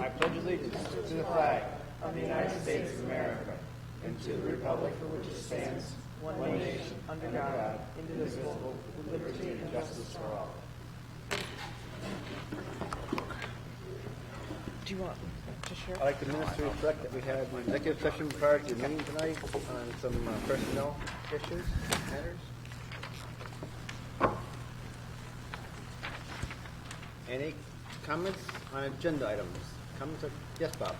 I pledge allegiance to the flag of the United States of America and to the republic for which it stands, one nation, under God, indivisible, with liberty and justice for all. Do you want to share? I'd like the minutes to reflect that we had an executive session prior to the meeting tonight on some personnel issues, matters. Any comments on agenda items? Comments? Yes, Bob.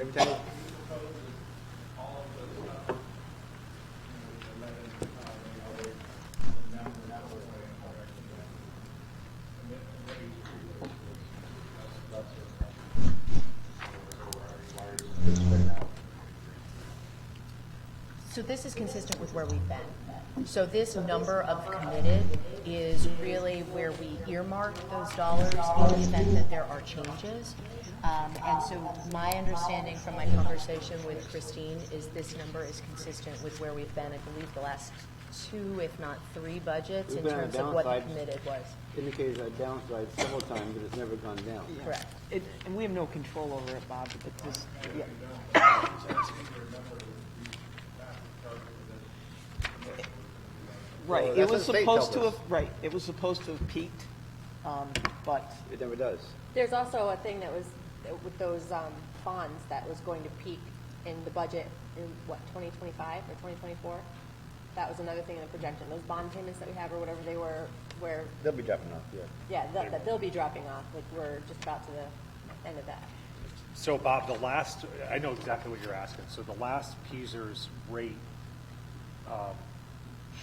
Every time. So this is consistent with where we've been. So this number of committed is really where we earmark those dollars in the event that there are changes. And so my understanding from my conversation with Christine is this number is consistent with where we've been, I believe, the last 2, if not 3 budgets in terms of what the committed was. Indicated a downside several times, but it's never gone down. Yeah. Correct. And we have no control over it, Bob, but this, yeah. Right, it was supposed to have, it was supposed to have peaked, but. It never does. There's also a thing that was with those bonds that was going to peak in the budget in what, 2025 or 2024? That was another thing in the projection. Those bond payments that we have or whatever they were, where. They'll be dropping off, yeah. Yeah, they'll be dropping off. Like we're just about to the end of that. So Bob, I know exactly what you're asking. So the last PSERS rate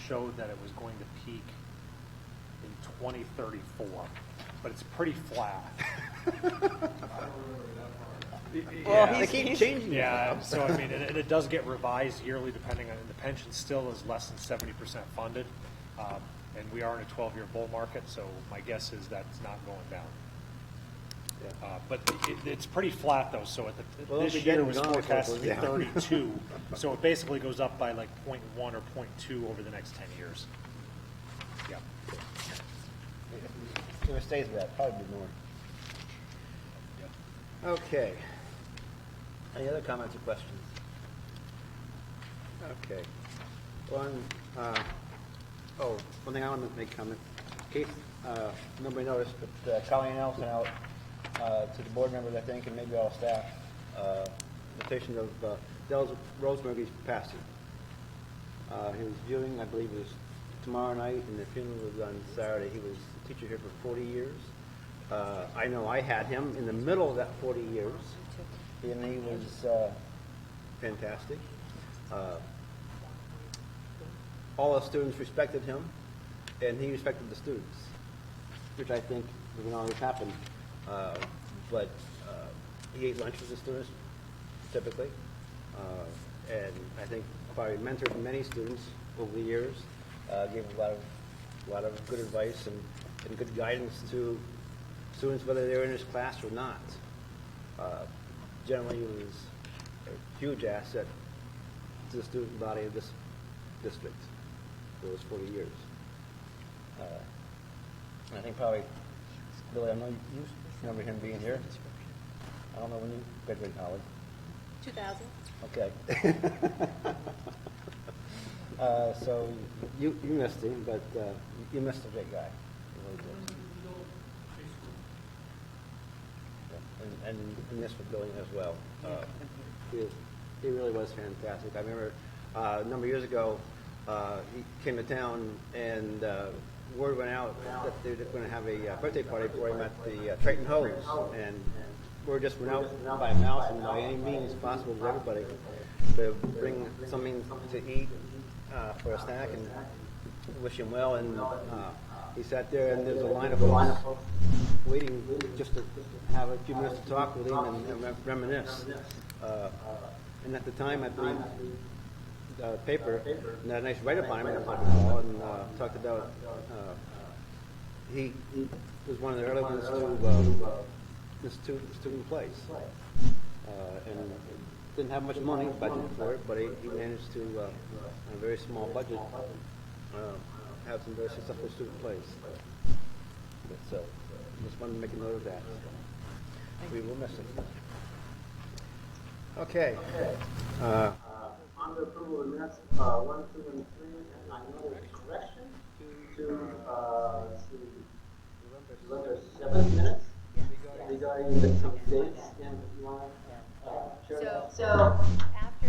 showed that it was going to peak in 2034, but it's pretty flat. Well, they keep changing. Yeah, so I mean, and it does get revised yearly depending on, the pension still is less than 70% funded, and we are in a 12-year bull market, so my guess is that's not going down. Yeah. But it's pretty flat though, so this be year getting was gone forecast to be before it goes 32, so it basically goes up by like 0.1 or 0.2 over the next 10 years. Yeah. If it stays with that, probably be more. Okay. Any other comments or questions? Okay. One thing I want to make comment. Keith, nobody noticed, but Colleen Nelson out to the board members, I think, and maybe all staff, invitation of Del Rosemurgey's passing. He was viewing, I believe it was tomorrow night, and the funeral was on Saturday. He was a teacher here for 40 years. I know I had him in the middle of that 40 years, and he was fantastic. All the students respected him, and he respected the students, which I think doesn't always happen. But he ate lunch with the students, typically, and I think probably mentored many students over the years, gave a lot of good advice and good guidance to students, whether they were in his class or not. Generally, he was a huge asset to the student body of this district for those 40 years. And I think probably, Billy, I know you remember him being here. I don't know when you graduated college. 2000. Okay. So you missed him, but you missed a great guy. You really did. And this for Billy as well. He really was fantastic. I remember a number of years ago, he came to town and word went out that they were going to have a birthday party for him at the Triton Hose, and word just went out by mouth and by any means possible to everybody to bring something to eat for a snack and wish him well. And he sat there, and there was a line of folks waiting just to have a few minutes to talk with him and reminisce. And at the time, I believe paper, and had a nice write-up on him, and talked about he was one of the early ones to institute student place. And didn't have much money budgeted for it, but he managed to, on a very small budget, have some very successful student plays. So, just wanted to make a note of that. We will miss it. Okay. On the approval of the minutes, 1, 2, and 3, and I know there's a correction to November 7th minutes regarding the dates, and you want to share that? So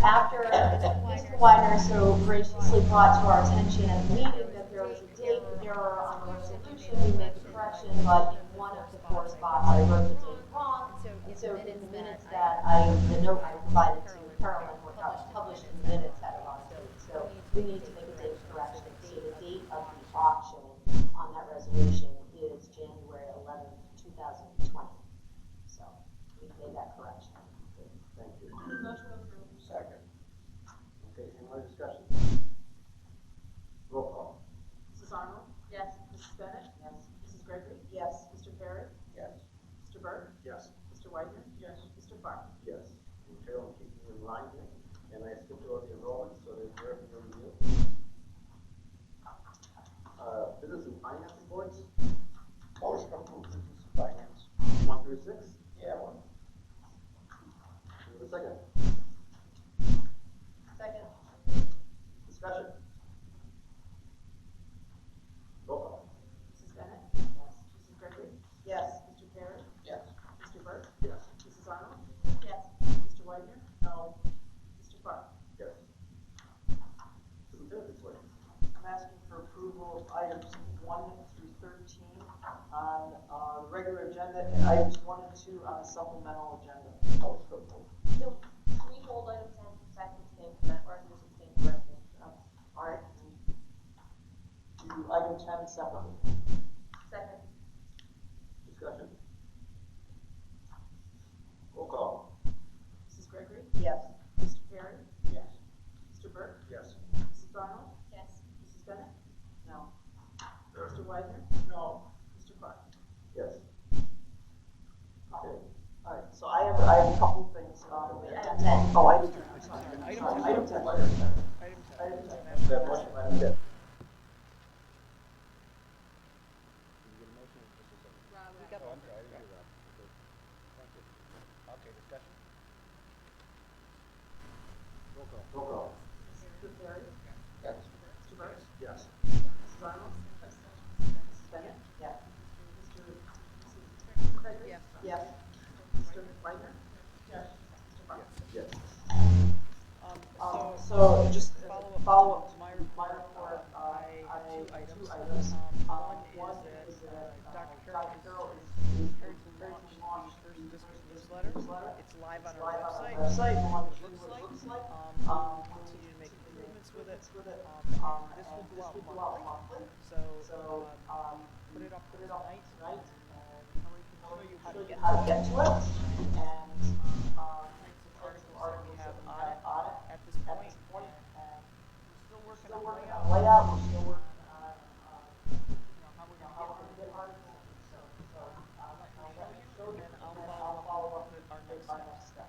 after Mr. Widener so graciously brought to our attention at the meeting that there was a date error on the resolution, we made the correction, but in one of the four spots I wrote the date wrong. And so in the minutes that the note I provided to Carolyn was published in the minutes at a wrong date. So we need to make a date correction. So the date of the auction on that resolution is January 11th, 2020. So we made that correction. Thank you. Motion approved. Second. Okay, any more discussion? Roll call. Mrs. Arnold? Yes. Mrs. Bennett? Yes. Mrs. Gregory? Yes. Mr. Perry? Yes. Mr. Burke? Yes. Mr. Widener? Yes. Mr. Farr? Yes. And Carol, keep me in line here, and I skipped over the enrollment, so there's there for your review. Business and finance reports? Motion approved, business and finance. 1 through 6? Yeah, 1. Give a second. Second. Discussion. Roll call. Mrs. Bennett? Yes. Mrs. Gregory? Yes. Mr. Perry? Yes. Mr. Burke? Yes. Mrs. Arnold? Yes. Mr. Widener? No. Mr. Farr? Yes. Superintendent report. I'm asking for approval of items 1 through 13 on the regular agenda and items 1 and 2 on the supplemental agenda. Motion approved. So, can we hold item 10 second stand for that, or is it stand for everything? All right. Do item 10 separately. Second. Discussion. Roll call. Mrs. Gregory? Yes. Mr. Perry? Yes. Mr. Burke? Yes. Mrs. Arnold? Yes. Mrs. Bennett? No. Mr. Widener? No. Mr. Farr? Yes. Okay. All right. So I have a couple of things. Item 10. Oh, item 10. I'm sorry. Item 10. Item 10. That motion, Madam Chair. Roll call. Mr. Perry? Yes. Mr. Burke? Yes. Mrs. Arnold? Mrs. Bennett? Yes. Mrs. Gregory? Yes. Mr. Widener? Yes. Mr. Farr? Yes. So just follow up to my report, I have two items. One is that Dr. Carroll is prepared to launch the first district newsletter. It's live on our website. We want to see what it looks like. Continue to make improvements with it. This will go out monthly. So put it up tonight. Show you how to get to it. And articles we have on it at this point. And we're still working on layout. We're still working on how we're going to get articles. So I'll show you, and I'll follow up with our next steps.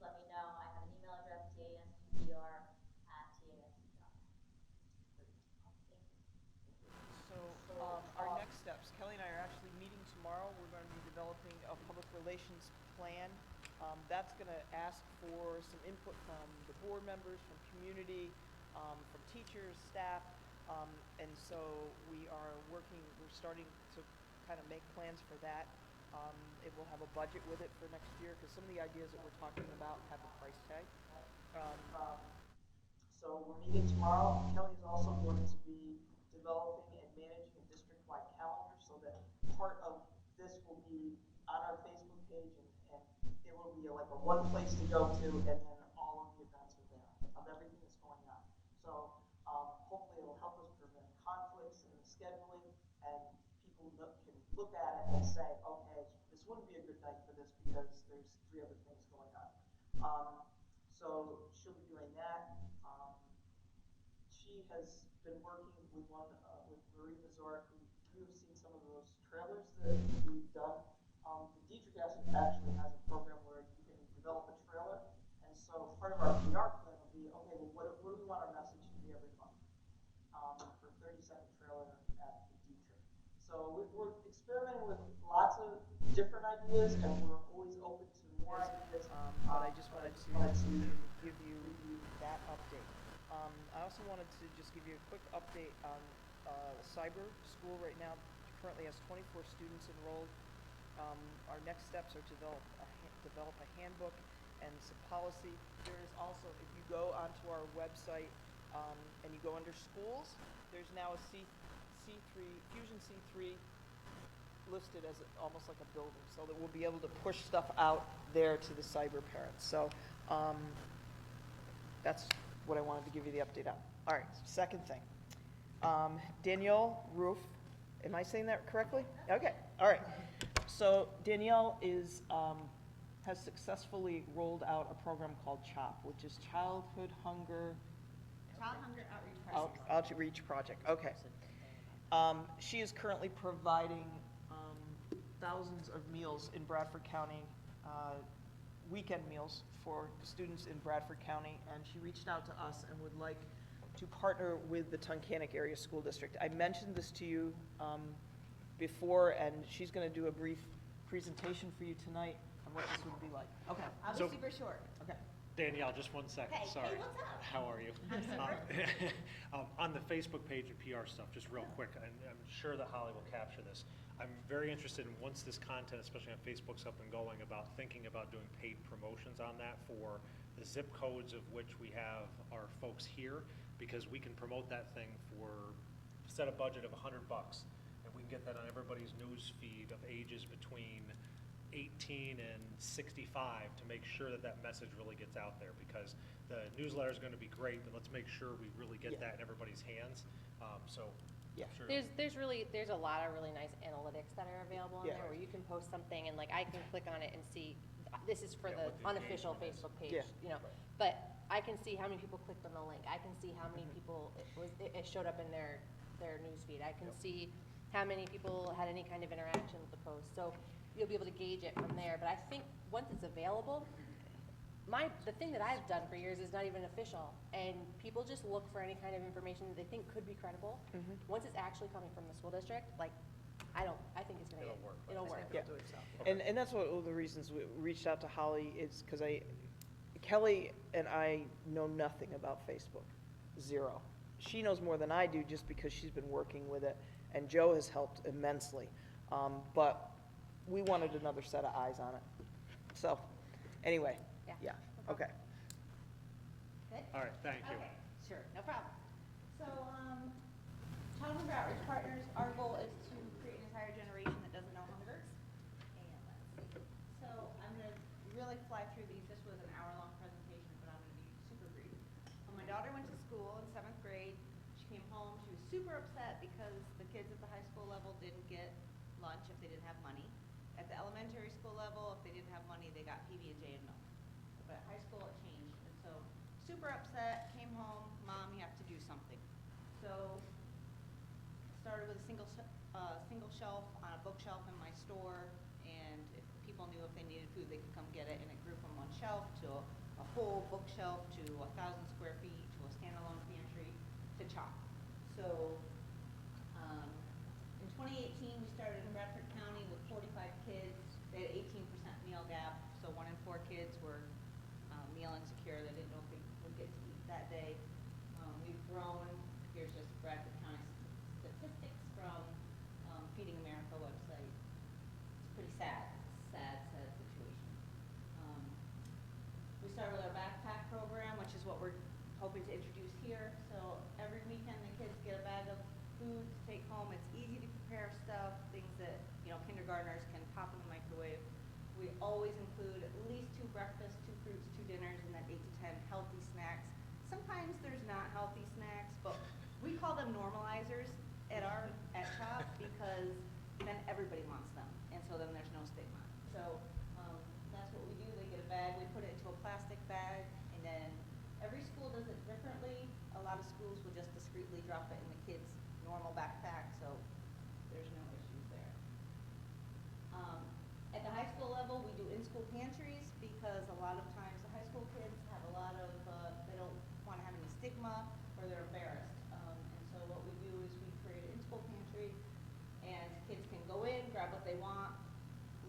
let me know. I have an email address, tasdpr@tasd.net. Thank you. So, our next steps, Kelly and I are actually meeting tomorrow. We're going to be developing a public relations plan. That's going to ask for some input from the board members, from community, from teachers, staff. And so we're starting to kind of make plans for that. It will have a budget with it for next year because some of the ideas that we're talking about have a price tag. So we're meeting tomorrow. Kelly is also going to be developing and managing a district-wide calendar so that part of this will be on our Facebook page and it will be like a one place to go to and then all of the events are there of everything that's going on. So hopefully it'll help us prevent conflicts in the scheduling and people can look at it and say, okay, this wouldn't be a good night for this because there's 3 other things going on. So she'll be doing that. She has been working with with Marie Mazur, who you have seen some of those trailers that we've done. The Dietrich actually has a program where you can develop a trailer, and so part of our PR plan will be, okay, well, what do we want our message to be every month for 30-second trailer at the Dietrich? So we're experimenting with lots of different ideas, and we're always open to more ideas. But I just wanted to give you that update. I also wanted to just give you a quick update on cyber school right now. Currently has 24 students enrolled. Our next steps are to develop a handbook and some policy. There is also, if you go onto our website and you go under schools, there's now a Fusion C3 listed as almost like a building, so that we'll be able to push stuff out there to the cyber parents. So that's what I wanted to give you the update on. All right, second thing. Danielle Roof, am I saying that correctly? Okay, all right. So Danielle has successfully rolled out a program called CHOP, which is Childhood Hunger Outreach Project. Okay. She is currently providing thousands of meals in Bradford County, weekend meals for students in Bradford County, and she reached out to us and would like to partner with the Tunkhannock Area School District. I mentioned this to you before, and she's going to do a brief presentation for you tonight on what this would be like. Okay. I'll be super short. Okay. Danielle, just one second, Hey, sorry. hey, what's up? How are you? I'm super. On the Facebook page and PR stuff, just real quick, and I'm sure that Holly will capture this. I'm very interested in once this content, especially on Facebook's up and going, about thinking about doing paid promotions on that for the zip codes of which we have our folks here, because we can promote that thing for, set a budget of $100, and we can get that on everybody's news feed of ages between 18 and 65 to make sure that that message really gets out there, because the newsletter is going to be great, but let's make sure we really get that in everybody's hands. Yeah. Sure. There's a lot of really nice analytics that are available on Yeah. there where you can post something and like I can click on it and see this is for Yeah, the what the unofficial engagement is. Facebook page, Yeah. you know. But I can see how many people clicked on the link. I can see how many people it showed up in their news feed. I can see how many people had any kind of interaction with the post. So you'll be able to gauge it from there. But I think once it's available, the thing that I've done for years is not even official, and people just look for any kind of information that they think could be credible. Mm-hmm. Once it's actually coming from the school district, like I think it's gonna It'll work. It'll work. Yeah. Do it itself. And that's one of the reasons we reached out to Holly is because Kelly and I know nothing about Facebook, zero. She knows more than I do just because she's been working with it, and Joe has helped immensely. But we wanted another set of eyes on it. So, anyway, Yeah. okay. Good? All right, thank you. Okay, sure, no problem. So, Child Hunger Outreach Partners, our goal is to create an entire generation that doesn't know hunger. And let's see. So I'm gonna really fly through these. This was an hour-long presentation, but I'm gonna be super brief. When my daughter went to school in 7th grade, she came home, she was super upset because the kids at the high school level didn't get lunch if they didn't have money. At the elementary school level, if they didn't have money, they got PB&J and milk. But at high school, it changed. And so, super upset, came home, Mom, you have to do something. So, started with a single shelf on a bookshelf in my store, and if people knew if they needed food, they could come get it, and it grew from one shelf to a full bookshelf to 1,000 square feet to a standalone pantry to CHOP. So in 2018, we started in Bradford County with 45 kids. They had 18% meal gap, so 1 in 4 kids were meal insecure. They didn't know if they would get to eat that day. We've grown. Here's just Bradford County statistics from Feeding America website. It's pretty sad. It's a sad situation. We started with our backpack program, which is what we're hoping to introduce here. So every weekend the kids get a bag of food to take home. It's easy to prepare stuff, things that, kindergartners can pop in the microwave. We always include at least 2 breakfasts, 2 fruits, 2 dinners, and then 8 to 10 healthy snacks. Sometimes there's not healthy snacks, but we call them normalizers at CHOP because then everybody wants them, and so then there's no stigma. So that's what we do. They get a bag. We put it into a plastic bag, and then every school does it differently. A lot of schools will just discreetly drop it in the kids' normal backpack, so there's no issues there. At the high school level, we do in-school pantries because a lot of times the high school kids have a lot of, they don't want to have any stigma or they're embarrassed. And so what we do is we create an in-school pantry and kids can go in, grab what they want,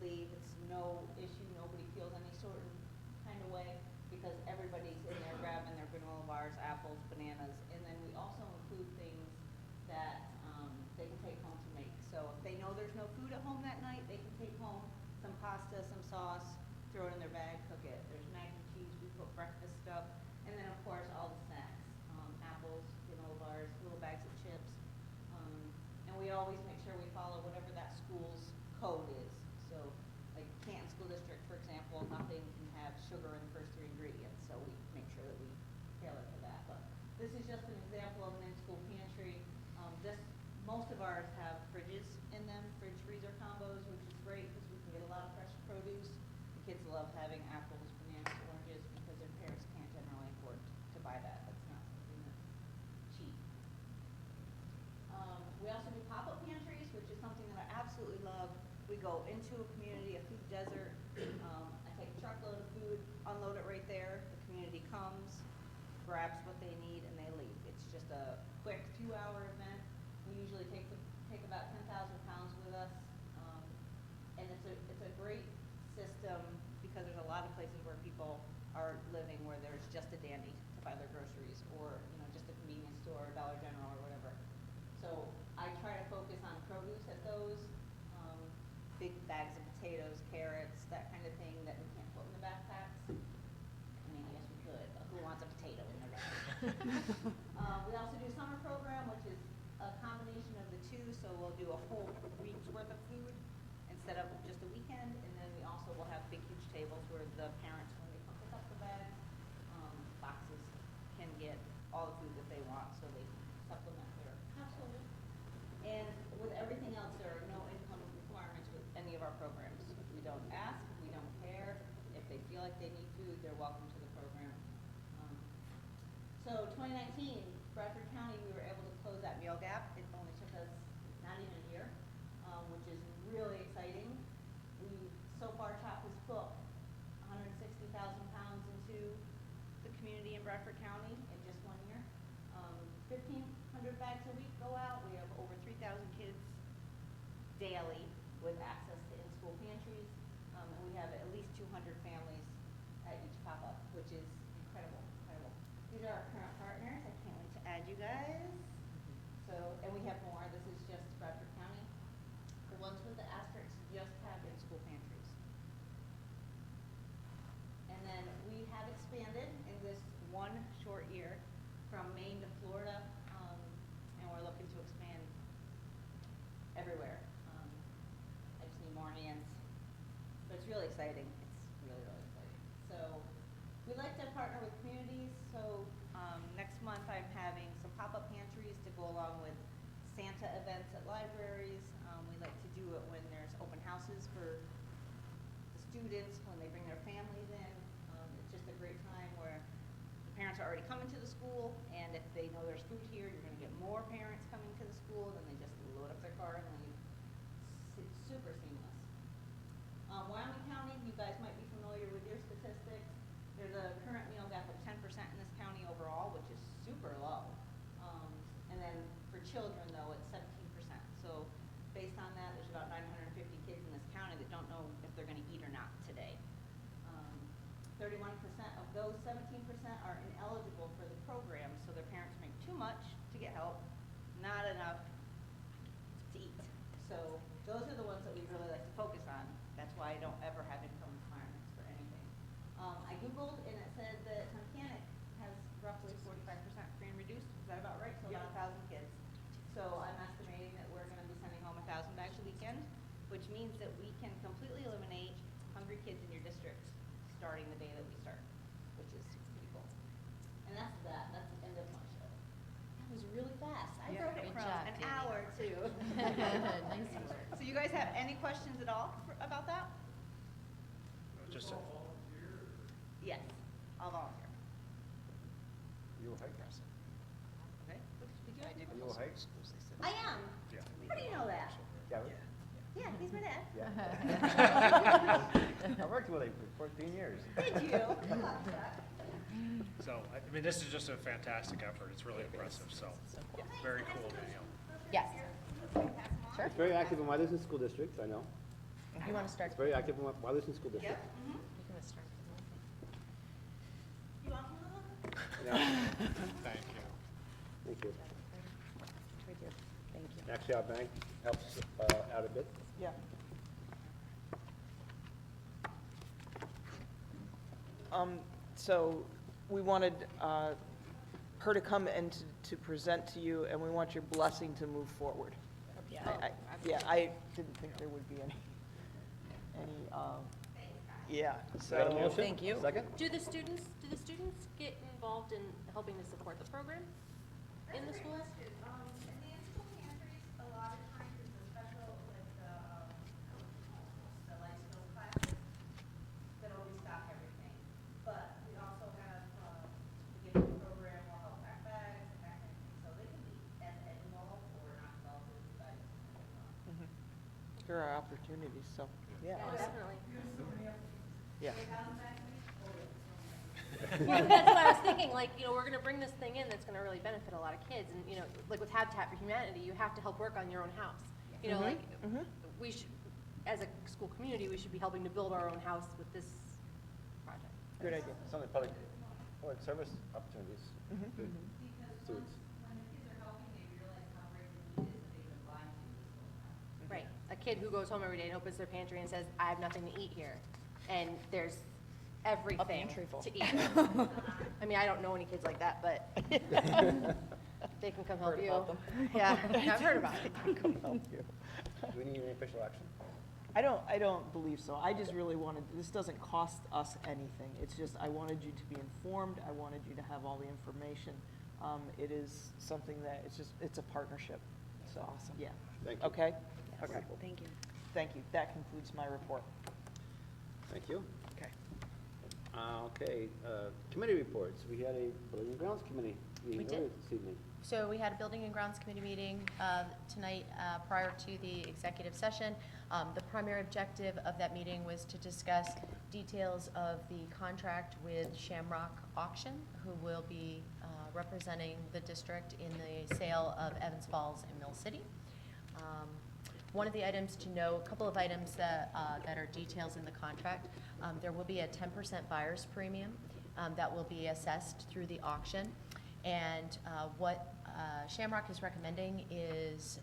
leave. It's no issue. Nobody feels any sort of kind of way because everybody's in there grabbing their granola bars, apples, bananas. And then we also include things that they can take home to make. So if they know there's no food at home that night, they can take home some pasta, some sauce, throw it in their bag, cook it. There's mac and cheese, we put breakfast stuff, and then of course all the snacks, apples, granola bars, little bags of chips. And we always make sure we follow whatever that school's code is. So like Canton School District, for example, nothing can have sugar in the first 3 ingredients, so we make sure that we tailor to that. But this is just an example of an in-school pantry. Most of ours have fridges in them, fridge-freezer combos, which is great because we can get a lot of fresh produce. The kids love having apples, bananas, oranges because their parents can't generally afford to buy that. That's not something that's cheap. We also do pop-up pantries, which is something that I absolutely love. We go into a community, a food desert. I take a truckload of food, unload it right there. The community comes, grabs what they need, and they leave. It's just a quick 2-hour event. We usually take about 10,000 pounds with us, and it's a great system because there's a lot of places where people are living where there's just a dandy to buy their groceries, or just a convenience store, Dollar General, or whatever. So I try to focus on produce at those, big bags of potatoes, carrots, that kind of thing that we can't put in the backpacks. I mean, I guess we could, but who wants a potato in their bag? We also do a summer program, which is a combination of the two, so we'll do a whole week's worth of food instead of just a weekend, and then we also will have big, huge tables where the parents, when they come pick up the bags, boxes, can get all the food that they want, so they can supplement their household. And with everything else, there are no income requirements with any of our programs. We don't ask, we don't care. If they feel like they need food, they're welcome to the program. So 2019, Bradford County, we were able to close that meal gap. It only took us not even a year, which is really exciting. We so far CHOP has put 160,000 pounds into the community in Bradford County in just 1 year. 1,500 bags a week go out. We have over 3,000 kids daily with access to in-school pantries, and we have at least 200 families at each pop-up, which is incredible. These are our current partners. I can't wait to add you guys. So, and we have more. This is just Bradford County. The ones with the asterisks just have in-school pantries. And then we have expanded in this 1 short year from Maine to Florida, and we're looking to expand everywhere. I just need more hands, but it's really exciting. It's really, really exciting. So we like to partner with communities. So next month I'm having some pop-up pantries to go along with Santa events at libraries. We like to do it when there's open houses for the students, when they bring their families in. It's just a great time where the parents are already coming to the school, and if they know there's food here, you're going to get more parents coming to the school, then they just load up their car and leave. It's super seamless. Wyoming County, you guys might be familiar with your statistics. children though, it's 17%. So based on that, there's about 950 kids in this county that don't know if they're gonna eat or not today. 31% of those 17% are ineligible for the program, so their parents make too much to get help, not enough to eat. So those are the ones that we really like to focus on. That's why I don't ever have income requirements for anything. I Googled and it said that Mechanic has roughly 45% free and reduced. Is that about right? So about 1,000 kids. So I'm estimating that we're gonna be sending home 1,000 bags a weekend, which means that we can completely eliminate hungry kids in your district starting the day that we start, which is pretty cool. And that's that. That's the end of my show. That was really fast. I broke it Good from job, an Danny. hour to. Nice work. So you guys have any questions at all about that? Just Yes, I'll volunteer. You will hike. Okay. Did you? You will hike? I am. Yeah. How do you know that? Gavin? Yeah, he's my dad. I worked with him for 14 years. Did you? Come on, Chuck. So, I mean, this is just a fantastic effort. It's really impressive, so, very cool, Danielle. Yes. Sure. It's very active in Wyaluston School District, I know. You want to start? It's very active in Wyaluston School District. Yep. You can start. You want me to look? Yeah. Thank you. Thank you. Right here. Thank you. Actually, our bank helps out a bit. Yeah. So we wanted her to come and to present to you, and we want your blessing to move forward. Yeah. I didn't think there would be any, yeah, So I got a so. motion? Thank you. Second? Do the students get involved in helping to support the program in the schools? In the in-school pantries, a lot of times it's a special, like the life skills classes that always stop everything. But we also have the gifting program, will help pack bags and that kind of thing. So they can be as involved or not involved with you guys. There are opportunities, so, yeah. Definitely. Yeah. Yeah, that's what I was thinking, like, we're gonna bring this thing in that's gonna really benefit a lot of kids, and, like with Habitat for Humanity, you have to help work on your own house. We should, as a school community, we should be helping to build our own house with this project. Good idea. Some of the public service opportunities. Because Students. when the kids are helping, they realize how great the need is that they've been blind to this whole time. Right, a kid who goes home every day and opens their pantry and says, I have nothing to eat here, and there's everything pantry full. to eat. I mean, I don't know any kids like that, but they can come help Heard you. about them. Yeah, I've heard about it. Come help you. Do we need any official action? I don't believe so. I just really wanted, this doesn't cost us anything. It's just, I wanted you to be informed. I wanted you to have all the information. It is something that, it's a partnership. So, awesome. Yeah. Thank you. Okay? Okay. Thank you. Thank you. That concludes my report. Thank you. Okay. Okay, committee reports. We had a Building and Grounds Committee meeting We did. earlier this evening. So we had a Building and Grounds Committee meeting tonight prior to the executive session. The primary objective of that meeting was to discuss details of the contract with Shamrock Auction, who will be representing the district in the sale of Evans Falls and Mill City. One of the items to know, a couple of items that are details in the contract. There will be a 10% buyer's premium that will be assessed through the auction. And what Shamrock is recommending is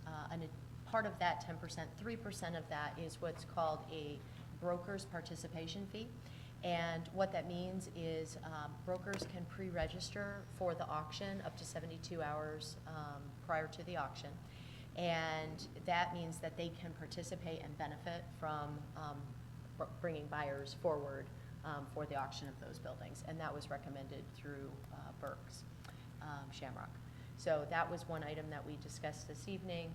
part of that 10%, 3% of that is what's called a broker's participation fee. And what that means is brokers can pre-register for the auction up to 72 hours prior to the auction. And that means that they can participate and benefit from bringing buyers forward for the auction of those buildings. And that was recommended through Burke's Shamrock. So that was one item that we discussed this evening.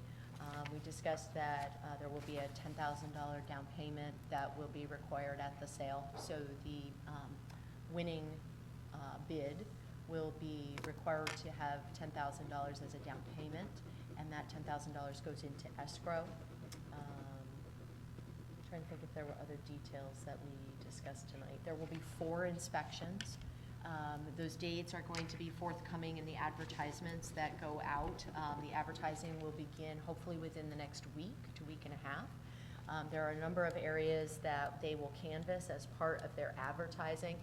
We discussed that there will be a $10,000 down payment that will be required at the sale. So the winning bid will be required to have $10,000 as a down payment, and that $10,000 goes into escrow. I'm trying to think if there were other details that we discussed tonight. There will be 4 inspections Those dates are going to be forthcoming in the advertisements that go out. The advertising will begin hopefully within the next week to week and a half. There are a number of areas that they will canvass as part of their advertising,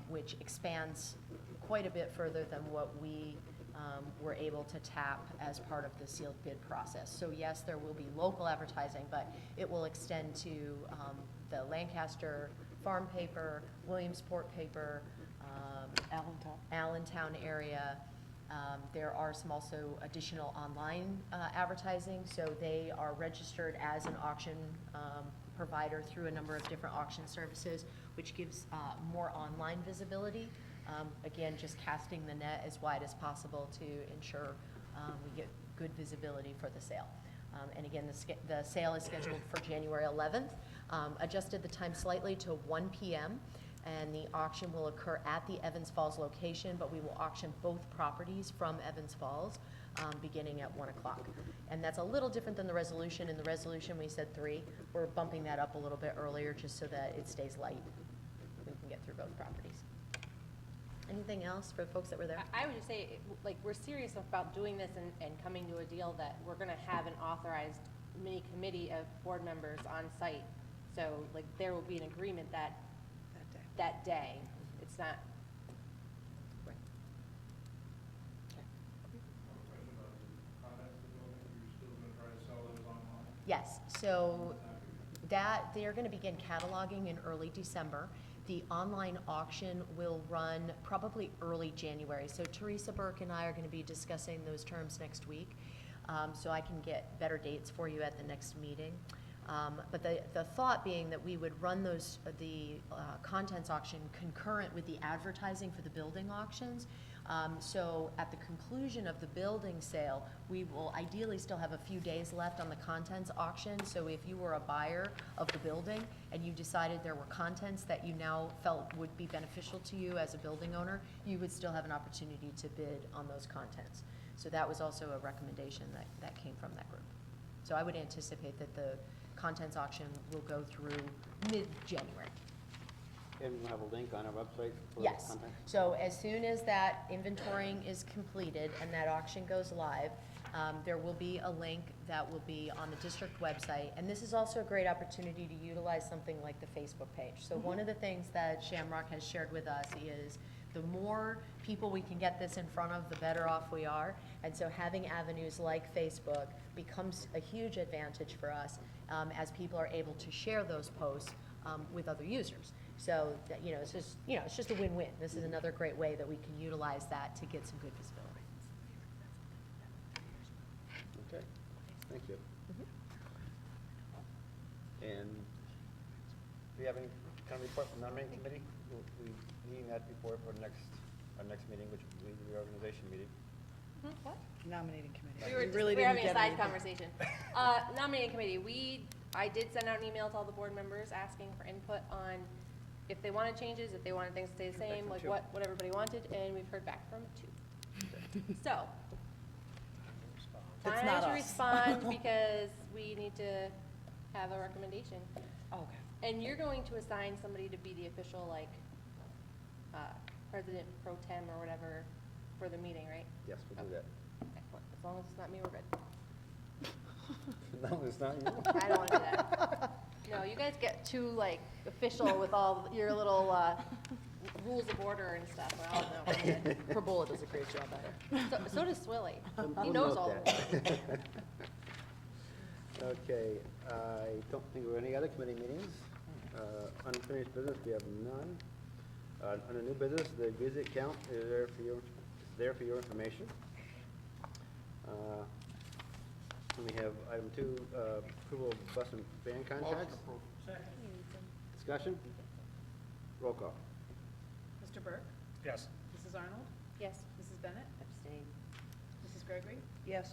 which expands quite a bit further than what we were able to tap as part of the sealed bid process. So yes, there will be local advertising, but it will extend to the Lancaster Farm Paper, Williamsport Paper, Allentown area. There are some also additional online advertising, so they are registered as an auction provider through a number of different auction services, which gives more online visibility. Again, just casting the net as wide as possible to ensure we get good visibility for the sale. And again, the sale is scheduled for January 11th. Adjusted the time slightly to 1 p.m. and the auction will occur at the Evans Falls location, but we will auction both properties from Evans Falls beginning at 1 o'clock. And that's a little different than the resolution. In the resolution, we said 3. We're bumping that up a little bit earlier just so that it stays light. We can get through both properties. Anything else for the folks that were there? I would just say, like, we're serious about doing this and coming to a deal that we're gonna have an authorized mini committee of board members on site. So, like, there will be an agreement that day. It's not. Right. Yes, so that they are going to begin cataloging in early December. The online auction will run probably early January. So Teresa Burke and I are going to be discussing those terms next week. So I can get better dates for you at the next meeting. But the thought being that we would run the contents auction concurrent with the advertising for the building auctions. So at the conclusion of the building sale, we will ideally still have a few days left on the contents auction. So if you were a buyer of the building and you decided there were contents that you now felt would be beneficial to you as a building owner, you would still have an opportunity to bid on those contents. So that was also a recommendation that came from that group. So I would anticipate that the contents auction will go through mid-January. And we'll have a link on our website for Yes. content? So as soon as that inventorying is completed and that auction goes live, there will be a link that will be on the district website. And this is also a great opportunity to utilize something like the Facebook page. So one of the things that Shamrock has shared with us is the more people we can get this in front of, the better off we are. And so having avenues like Facebook becomes a huge advantage for us as people are able to share those posts with other users. So that, it's just a win-win. This is another great way that we can utilize that to get some good visibility. Okay, thank you. And do you have any kind of report from the nominating committee? We need that before for our next meeting, which will be the reorganization meeting. What? Nominating committee. We're having a side conversation. Nominating committee, I did send out an email to all the board members asking for input on if they wanted changes, if they wanted things to stay the same, like what everybody wanted, and we've heard back from 2. So, time to respond because we need to have a recommendation. Oh, okay. And you're going to assign somebody to be the official, like, president pro tem or whatever for the meeting, right? Yes, we'll do that. Excellent. As long as it's not me, we're good. No, it's not you. I don't want to do that. No, you guys get too, like, official with all your little rules of order and stuff. Well, no, we're good. Perbola does a great job at it. So does Swilly. He We'll knows note all that. the rules. Okay, I don't think there are any other committee meetings. Unfinished business, we have none. Under new business, the visit count is there for your information. We have item 2, approval of bus and van contracts. Discussion? Roll call. Mr. Burke? Yes. Mrs. Arnold? Yes. Mrs. Bennett? Abstain. Mrs. Gregory? Yes.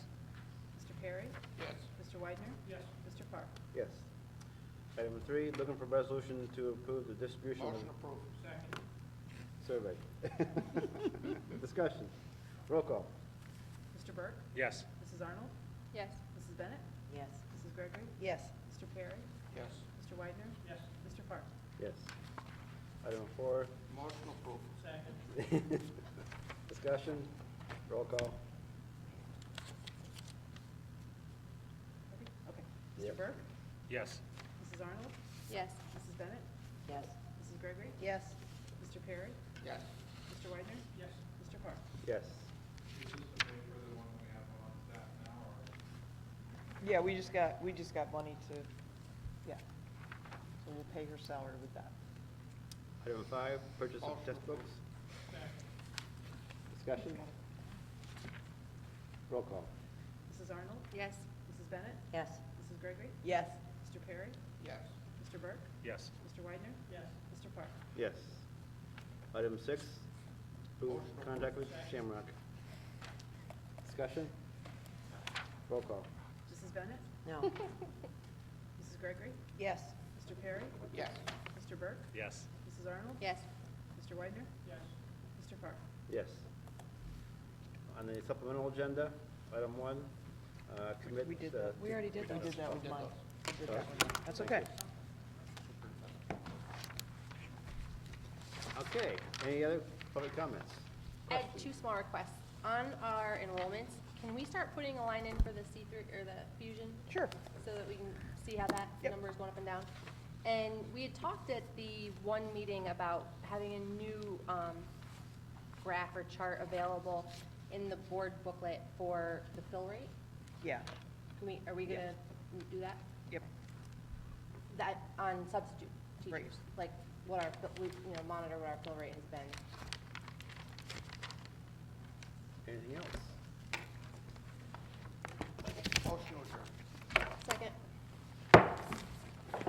Mr. Perry? Yes. Mr. Widener? Yes. Mr. Park? Yes. Item 3, looking for resolution to approve the distribution of approved. Second. survey. Discussion. Roll call. Mr. Burke? Yes. Mrs. Arnold? Yes. Mrs. Bennett? Yes. Mrs. Gregory? Yes. Mr. Perry? Yes. Mr. Widener? Yes. Mr. Park? Yes. Item 4, Motion approved. Discussion, roll call. Okay. Yep. Mr. Burke? Yes. Mrs. Arnold? Yes. Mrs. Bennett? Yes. Mrs. Gregory? Yes. Mr. Perry? Yes. Mr. Widener? Yes. Mr. Park? Yes. Yeah, we just got money to, yeah. So we'll pay her salary with that. Item 5, purchase of textbooks. Discussion, roll call. Mrs. Arnold? Yes. Mrs. Bennett? Yes. Mrs. Gregory? Yes. Mr. Perry? Yes. Mr. Burke? Yes. Mr. Widener? Yes. Mr. Park? Yes. Item 6, approve contract with Shamrock. Discussion, roll call. Mrs. Bennett? No. Mrs. Gregory? Yes. Mr. Perry? Yes. Mr. Burke? Yes. Mrs. Arnold? Yes. Mr. Widener? Yes. Mr. Park? Yes. On the supplemental agenda, item 1, commit. We did that. We already did that. We did that with mine. We did that Sorry? one. That's okay. Okay, any other public comments? I had two small requests. On our enrollments, can we start putting a line in for the C3 or the fusion? Sure. So that we can see how that Yep. number is going up and down. And we had talked at the one meeting about having a new graph or chart available in the board booklet for the fill rate. Yeah. Are we gonna do that? Yep. That on substitute Right. teachers, like what our, we, monitor what our fill rate has been. Anything else? Motion to adjourn. Second.